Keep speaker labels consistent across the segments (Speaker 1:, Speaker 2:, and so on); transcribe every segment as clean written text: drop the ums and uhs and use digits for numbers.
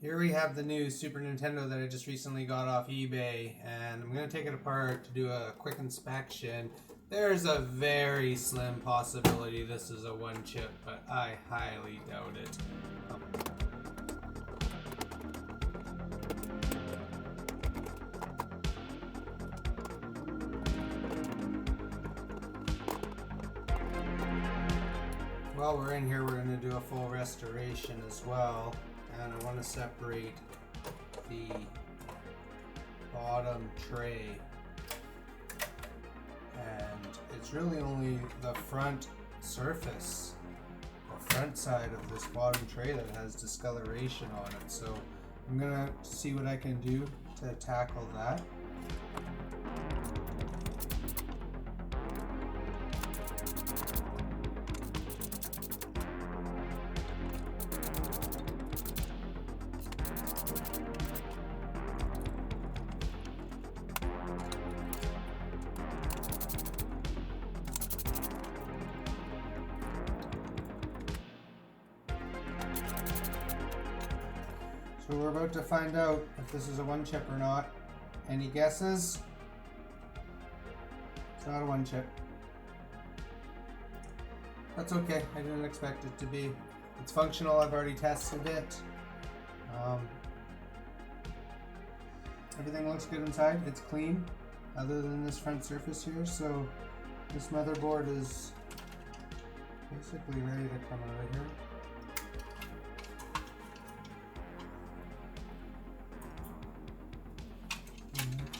Speaker 1: Here we have the new Super Nintendo that I just recently got off eBay, and I'm going to take it apart to do a quick inspection. There's a very slim possibility this is a one chip, but I highly doubt it. While we're in here, we're going to do a full restoration as well, and I want to separate the bottom tray, and it's really only the front surface or front side of this bottom tray that has discoloration on it, so I'm going to see what I can do to tackle that. So we're about to find out if this is a one chip or not. Any guesses? It's not a one chip. That's okay, I didn't expect it to be. It's functional, I've already tested it. Everything looks good inside, it's clean, other than this front surface here, so this motherboard is basically ready to come out of here.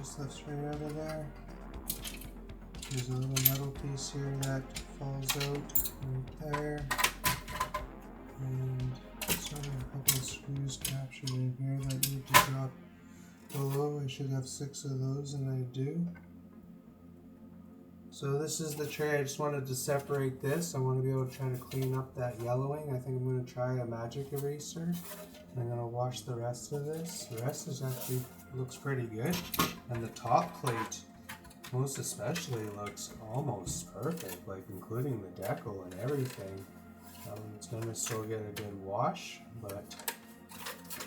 Speaker 1: Just lifts right out of there. There's a little metal piece here that falls out right there, and sort of a couple of screws captured in here that need to drop below. I should have 6 of those, and I do. So this is the tray. I just wanted to separate this. I want to be able to try to clean up that yellowing. I think I'm going to try a magic eraser. I'm going to wash the rest of this. The rest is actually looks pretty good, and the top plate most especially looks almost perfect, like including the decal and everything. It's going to still get a good wash, but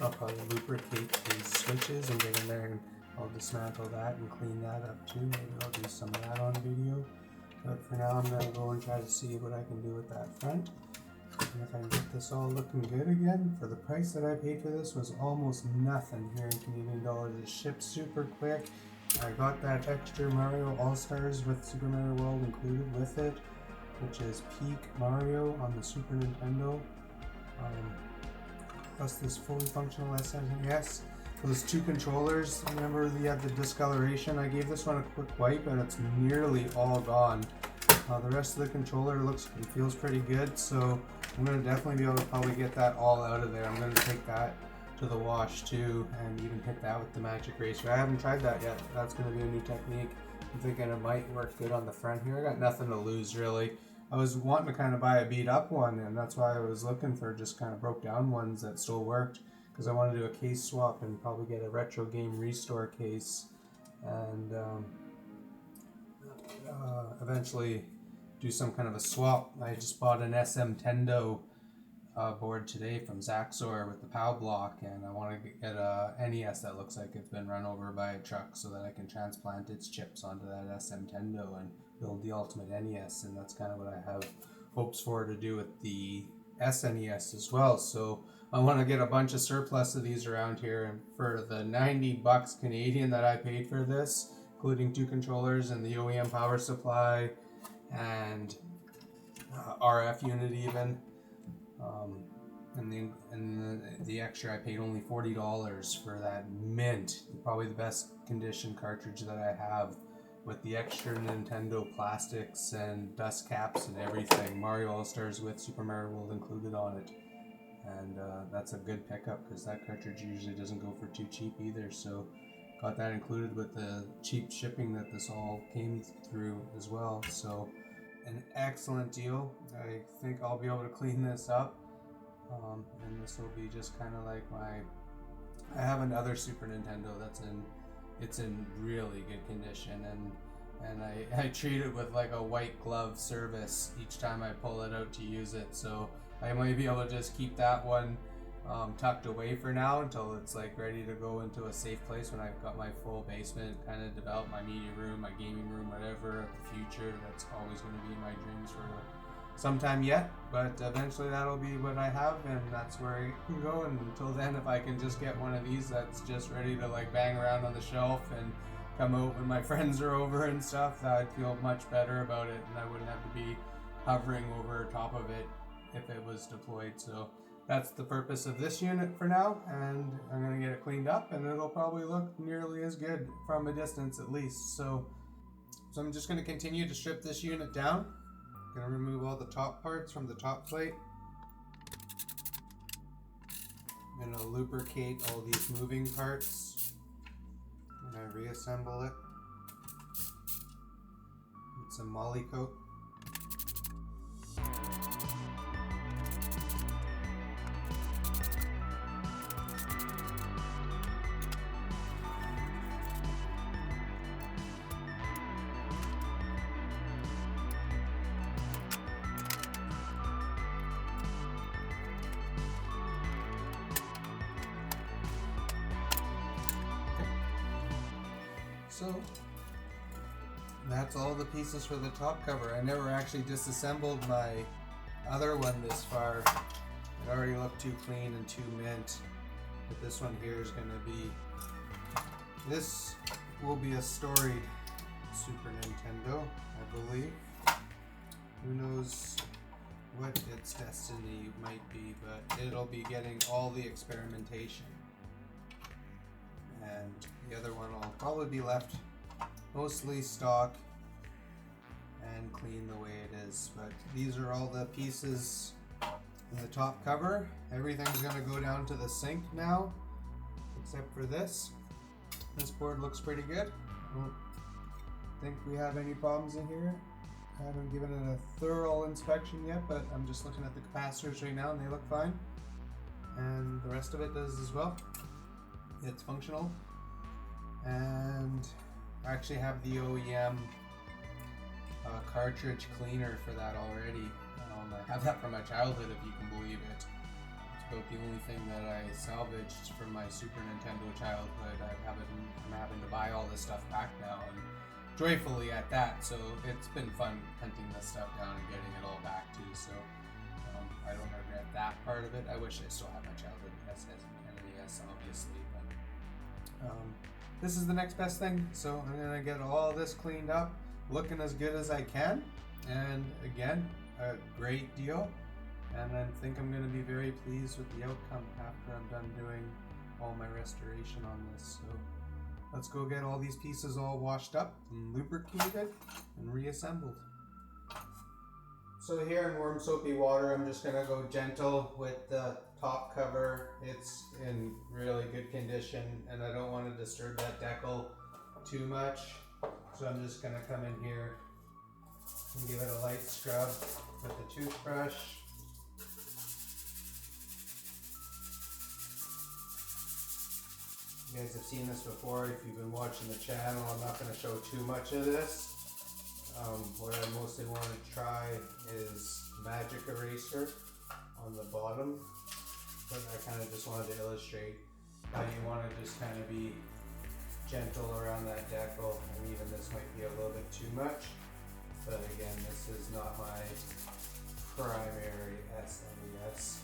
Speaker 1: I'll probably lubricate these switches and get in there, and I'll dismantle that and clean that up too. Maybe I'll do some of that on video, but for now I'm going to go and try to see what I can do with that front. And if I can get this all looking good again, for the price that I paid for this was almost nothing here in Canadian dollars. It shipped super quick. I got that extra Mario All-Stars with Super Mario World included with it, which is Peak Mario on the Super Nintendo. Plus this fully functional SNES. Those 2 controllers, remember you have the discoloration. I gave this one a quick wipe and it's nearly all gone. The rest of the controller looks and feels pretty good, so I'm going to definitely be able to probably get that all out of there. I'm going to take that to the wash too, and even hit that with the magic eraser. I haven't tried that yet. That's going to be a new technique. I'm thinking it might work good on the front here. I got nothing to lose really. I was wanting to kind of buy a beat up one, and that's why I was looking for just kind of broke down ones that still worked, because I want to do a case swap and probably get a retro game restore case, and eventually do some kind of a swap. I just bought an Nintendo board today from Zaxor with the POW block, and I want to get a NES that looks like it's been run over by a truck so that I can transplant its chips onto that Nintendo and build the ultimate NES, and that's kind of what I have hopes for to do with the SNES as well. So I want to get a bunch of surplus of these around here, and for the $90 Canadian that I paid for this, including 2 controllers and the OEM power supply and RF unit even, and the extra, I paid only $40 for that mint, probably the best condition cartridge that I have, with the extra Nintendo plastics and dust caps and everything. Mario All-Stars with Super Mario World included on it, and that's a good pickup because that cartridge usually doesn't go for too cheap either, so got that included with the cheap shipping that this all came through as well. So an excellent deal. I think I'll be able to clean this up, and this will be just kind of like I have another Super Nintendo it's in really good condition, and I treat it with like a white glove service each time I pull it out to use it, so I might be able to just keep that one tucked away for now until it's like ready to go into a safe place when I've got my full basement kind of developed, my media room, my gaming room, whatever of the future. That's always going to be my dreams for some time yet, but eventually that'll be what I have, and that's where I can go. And until then, if I can just get one of these that's just ready to like bang around on the shelf and come out when my friends are over and stuff, I'd feel much better about it, and I wouldn't have to be hovering over top of it if it was deployed. So that's the purpose of this unit for now, and I'm going to get it cleaned up, and it'll probably look nearly as good from a distance at least. So I'm just going to continue to strip this unit down. I'm going to remove all the top parts from the top plate. I'm going to lubricate all these moving parts. I'm going to reassemble it with some moly coat. So that's all the pieces for the top cover. I never actually disassembled my other one this far. It already looked too clean and too mint. But this one here is going to be, this will be a storied Super Nintendo, I believe. Who knows what its destiny might be, but it'll be getting all the experimentation. And the other one will probably be left mostly stock and clean the way it is. But these are all the pieces in the top cover. Everything's going to go down to the sink now, except for this. This board looks pretty good. I don't think we have any problems in here. I haven't given it a thorough inspection yet, but I'm just looking at the capacitors right now and they look fine. And the rest of it does as well. It's functional, and I actually have the OEM cartridge cleaner for that already. I have that from my childhood, if you can believe it. It's about the only thing that I salvaged from my Super Nintendo childhood. I'm having to buy all this stuff back now, and joyfully at that. So it's been fun hunting this stuff down and getting it all back too. So I don't regret that part of it. I wish I still had my childhood NES, obviously. This is the next best thing, so I'm going to get all this cleaned up, looking as good as I can, and again, a great deal, and I think I'm going to be very pleased with the outcome after I'm done doing all my restoration on this. So let's go get all these pieces all washed up and lubricated and reassembled. So here in warm soapy water, I'm just going to go gentle with the top cover. It's in really good condition, and I don't want to disturb that decal too much. So I'm just going to come in here and give it a light scrub with the toothbrush. You guys have seen this before if you've been watching the channel. I'm not going to show too much of this. What I mostly want to try is magic eraser on the bottom, but I kind of just wanted to illustrate how you want to just kind of be gentle around that decal, and even this might be a little bit too much, but again, this is not my primary SNES,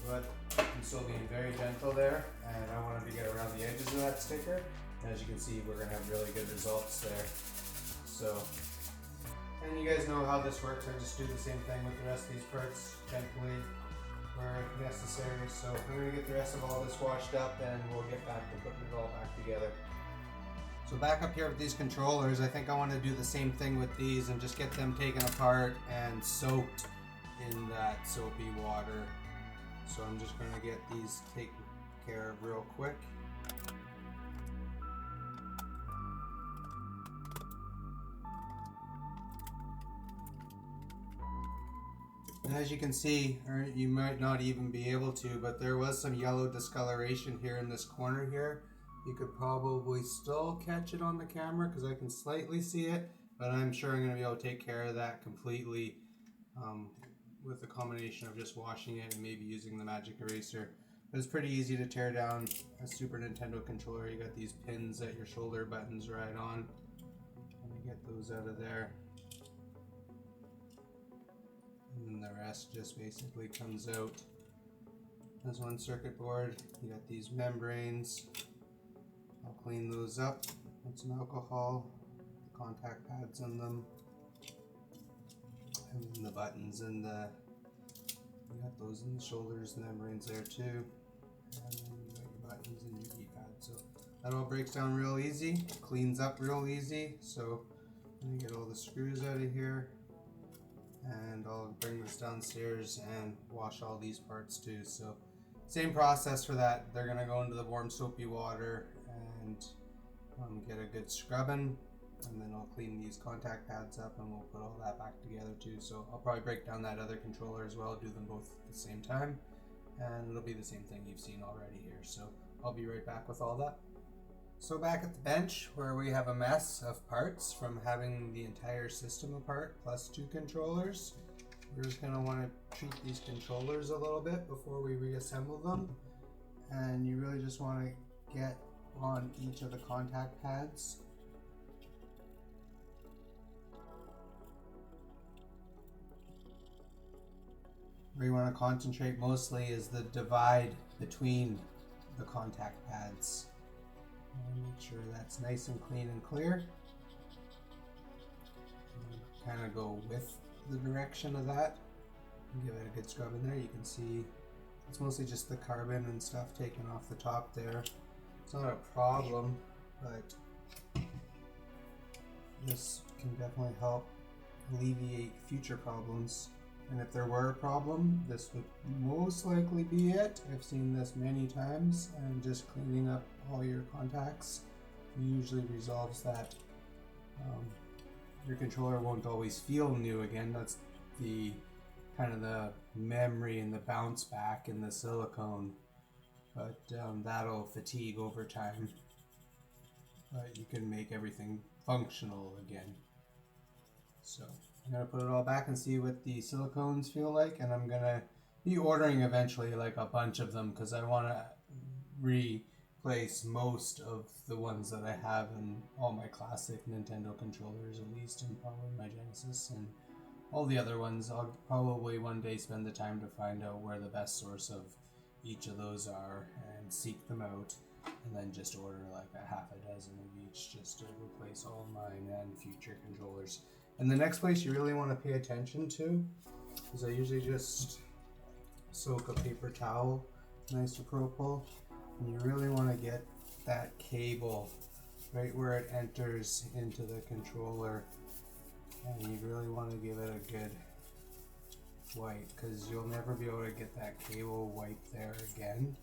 Speaker 1: but I'm still being very gentle there, and I wanted to get around the edges of that sticker, and as you can see, we're going to have really good results there. So, and you guys know how this works. I just do the same thing with the rest of these parts, gently where necessary. So I'm going to get the rest of all this washed up, and we'll get back to putting it all back together. So back up here with these controllers, I think I want to do the same thing with these and just get them taken apart and soaked in that soapy water. So I'm just going to get these taken care of real quick. And as you can see, or you might not even be able to, but there was some yellow discoloration here in this corner here. You could probably still catch it on the camera because I can slightly see it, but I'm sure I'm going to be able to take care of that completely with a combination of just washing it and maybe using the magic eraser. But it's pretty easy to tear down a Super Nintendo controller. You got these pins that your shoulder buttons right on. Let me get those out of there. And then the rest just basically comes out. There's one circuit board. You got these membranes. I'll clean those up with some alcohol. The contact pads in them. And then the buttons and you got those in the shoulders, the membranes there too. And then you got your buttons and your keypad. So that all breaks down real easy, cleans up real easy. So let me get all the screws out of here. And I'll bring this downstairs and wash all these parts too. So same process for that. They're gonna go into the warm soapy water and get a good scrubbing, and then I'll clean these contact pads up and we'll put all that back together too. So I'll probably break down that other controller as well, do them both at the same time, and it'll be the same thing you've seen already here. So I'll be right back with all that. So back at the bench where we have a mess of parts from having the entire system apart plus 2 controllers. We're just going to want to treat these controllers a little bit before we reassemble them. And you really just want to get on each of the contact pads. Where you want to concentrate mostly is the divide between the contact pads. Make sure that's nice and clean and clear. Kind of go with the direction of that. Give it a good scrub in there. You can see it's mostly just the carbon and stuff taken off the top there. It's not a problem, but this can definitely help alleviate future problems. And if there were a problem, this would most likely be it. I've seen this many times, and just cleaning up all your contacts usually resolves that. Your controller won't always feel new again. That's the kind of the memory and the bounce back in the silicone, but that'll fatigue over time. But you can make everything functional again. So I'm gonna put it all back and see what the silicones feel like, and I'm gonna be ordering eventually like a bunch of them because I want to replace most of the ones that I have in all my classic Nintendo controllers, at least, and probably my Genesis and all the other ones. I'll probably one day spend the time to find out where the best source of each of those are and seek them out, and then just order like a half a dozen of each just to replace all mine and future controllers. And the next place you really want to pay attention to is I usually just soak a paper towel, isopropyl, and you really want to get that cable right where it enters into the controller, and you really want to give it a good wipe because you'll never be able to get that cable wiped there again.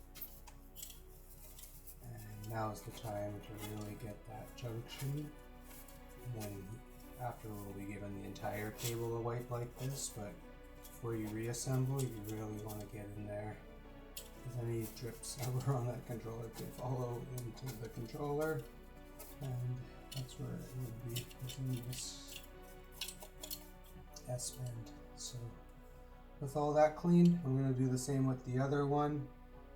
Speaker 1: And now's the time to really get that junction. And then after we'll be given the entire cable a wipe like this, but before you reassemble, you really want to get in there because any drips that were on that controller can follow into the controller, and that's where it would be within this S bend. So with all that cleaned, I'm going to do the same with the other one,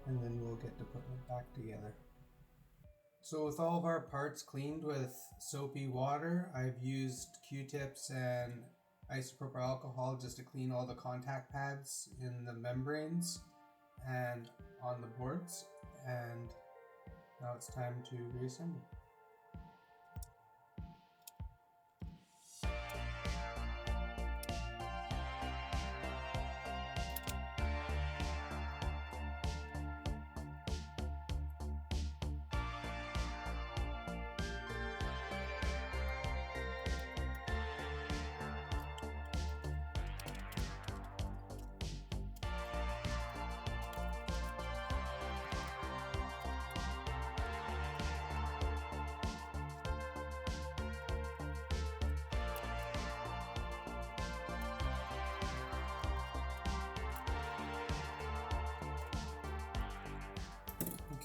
Speaker 1: and then we'll get to putting it back together. So with all of our parts cleaned with soapy water, I've used Q-tips and isopropyl alcohol just to clean all the contact pads in the membranes and on the boards, and now it's time to reassemble.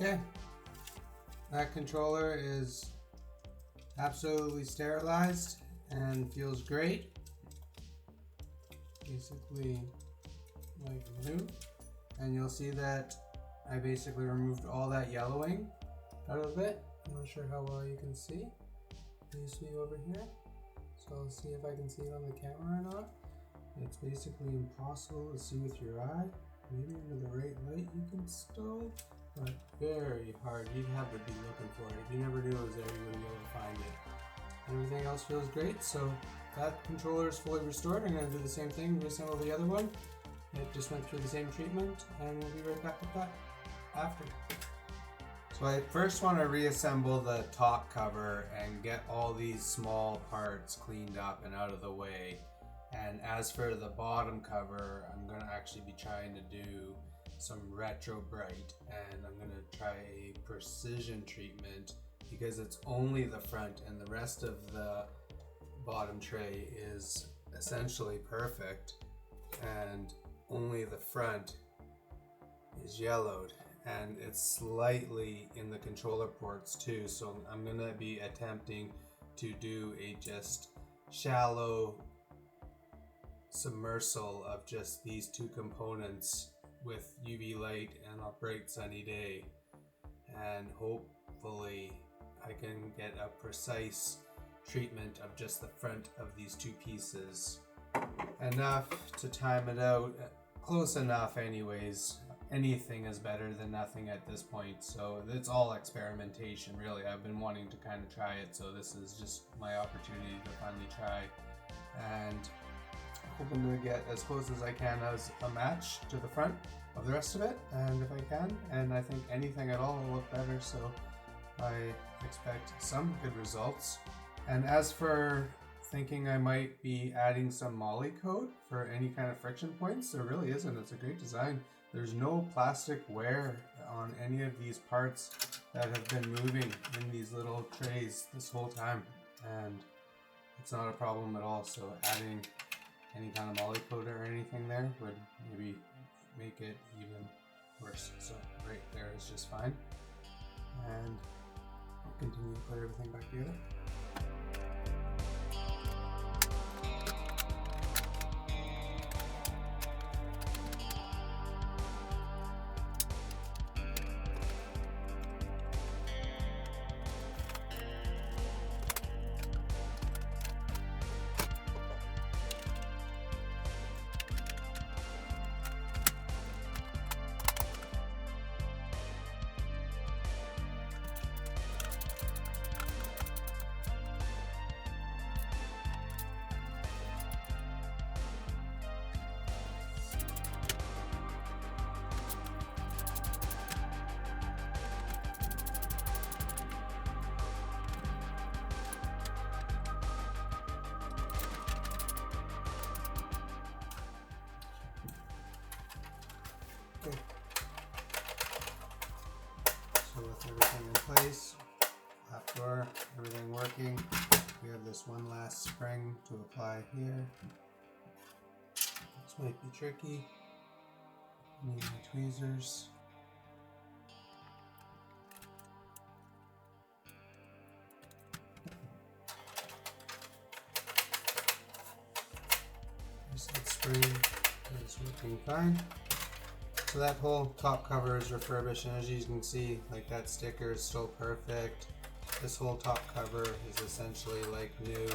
Speaker 1: Okay, that controller is absolutely sterilized and feels great. Basically like new. And you'll see that I basically removed all that yellowing out of it. I'm not sure how well you can see. Can you see over here? So I'll see if I can see it on the camera or not. It's basically impossible to see with your eye. Maybe under the right light you can still, but very hard. You'd have to be looking for it. If you never knew it was there, you wouldn't be able to find it. Everything else feels great, so that controller is fully restored. I'm going to do the same thing, reassemble the other one. It just went through the same treatment, and we'll be right back with that after. So I first want to reassemble the top cover and get all these small parts cleaned up and out of the way. And as for the bottom cover, I'm going to actually be trying to do some retro bright, and I'm going to try a precision treatment because it's only the front and the rest of the bottom tray is essentially perfect, and only the front is yellowed, and it's slightly in the controller ports too. So I'm going to be attempting to do a just shallow submersal of just these two components with UV light and a bright sunny day, and hopefully I can get a precise treatment of just the front of these two pieces, enough to time it out, close enough anyways. Anything is better than nothing at this point, so it's all experimentation really. I've been wanting to kind of try it, so this is just my opportunity to finally try, and hoping to get as close as I can as a match to the front of the rest of it, and if I can, and I think anything at all will look better, so I expect some good results. And as for thinking I might be adding some moly coat for any kind of friction points, there really isn't. It's a great design. There's no plastic wear on any of these parts that have been moving in these little trays this whole time, and it's not a problem at all. So adding any kind of moly coat or anything there would maybe make it even worse. So right there is just fine, and I'll continue to put everything back together. Okay. So with everything in place, lap door, everything working, we have this one last spring to apply here. This might be tricky. Need my tweezers. There's that spring is working fine. So that whole top cover is refurbished, and as you can see, like, that sticker is still perfect. This whole top cover is essentially like new,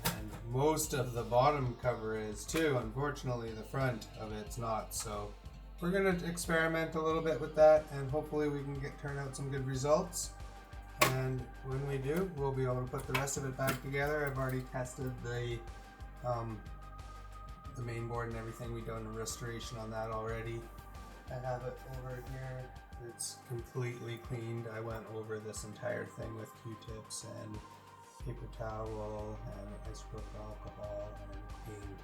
Speaker 1: and most of the bottom cover is too. Unfortunately, the front of it's not. So we're gonna experiment a little bit with that, and hopefully we can turn out some good results. And when we do, we'll be able to put the rest of it back together. I've already tested the main board and everything. We've done a restoration on that already. I have it over here. It's completely cleaned. I went over this entire thing with Q-tips and paper towel and isopropyl alcohol and cleaned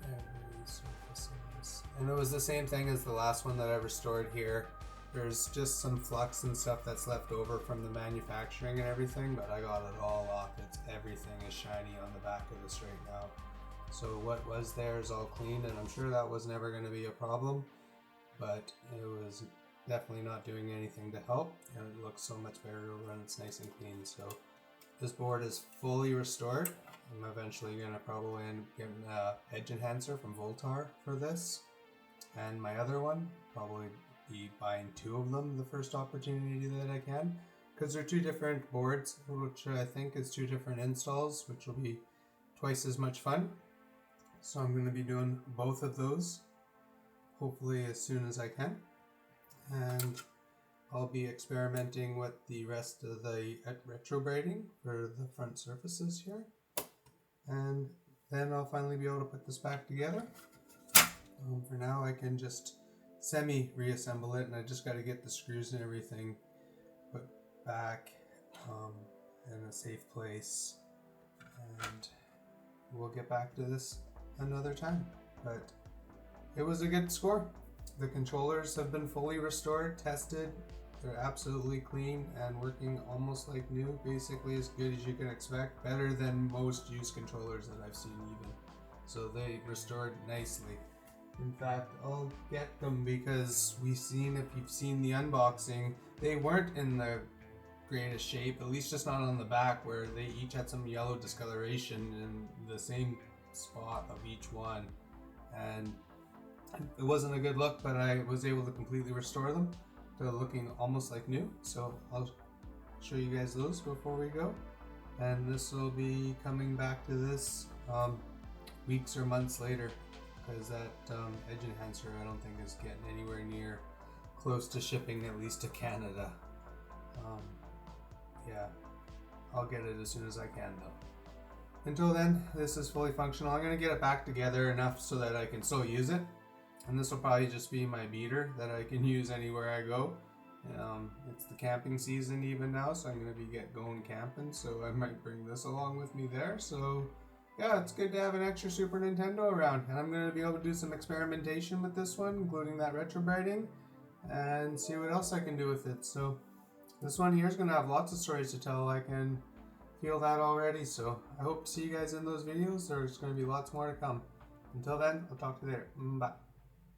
Speaker 1: every surface. And it was the same thing as the last one that I restored here. There's just some flux and stuff that's left over from the manufacturing and everything, but I got it all off. Everything is shiny on the back of this right now. So what was there is all clean, and I'm sure that was never going to be a problem, but it was definitely not doing anything to help, and it looks so much better when it's nice and clean. So this board is fully restored. I'm eventually going to probably end up getting a edge enhancer from Voltar for this, and my other one probably be buying 2 of them the first opportunity that I can, because they're 2 different boards, which I think is 2 different installs, which will be twice as much fun. So I'm going to be doing both of those hopefully as soon as I can, and I'll be experimenting with the rest of the retro braiding for the front surfaces here, and then I'll finally be able to put this back together. For now I can just semi-reassemble it, and I just got to get the screws and everything put back in a safe place, and we'll get back to this another time. But it was a good score. The controllers have been fully restored, tested. They're absolutely clean and working almost like new, basically as good as you can expect, better than most used controllers that I've seen even. So they restored nicely. In fact, I'll get them because if you've seen the unboxing, they weren't in the greatest shape, at least just not on the back, where they each had some yellow discoloration in the same spot of each one. And it wasn't a good look, but I was able to completely restore them to looking almost like new. So I'll show you guys those before we go. And this will be coming back to this weeks or months later, because that edge enhancer I don't think is getting anywhere near close to shipping, at least to Canada. Yeah, I'll get it as soon as I can though. Until then, this is fully functional. I'm going to get it back together enough so that I can still use it. And this will probably just be my beater that I can use anywhere I go. It's the camping season even now, so I'm going to be going camping, so I might bring this along with me there. So yeah, it's good to have an extra Super Nintendo around, and I'm going to be able to do some experimentation with this one, including that retro braiding, and see what else I can do with it. So this one here is going to have lots of stories to tell. I can feel that already, so I hope to see you guys in those videos. There's going to be lots more to come. Until then, I'll talk to you later. Bye.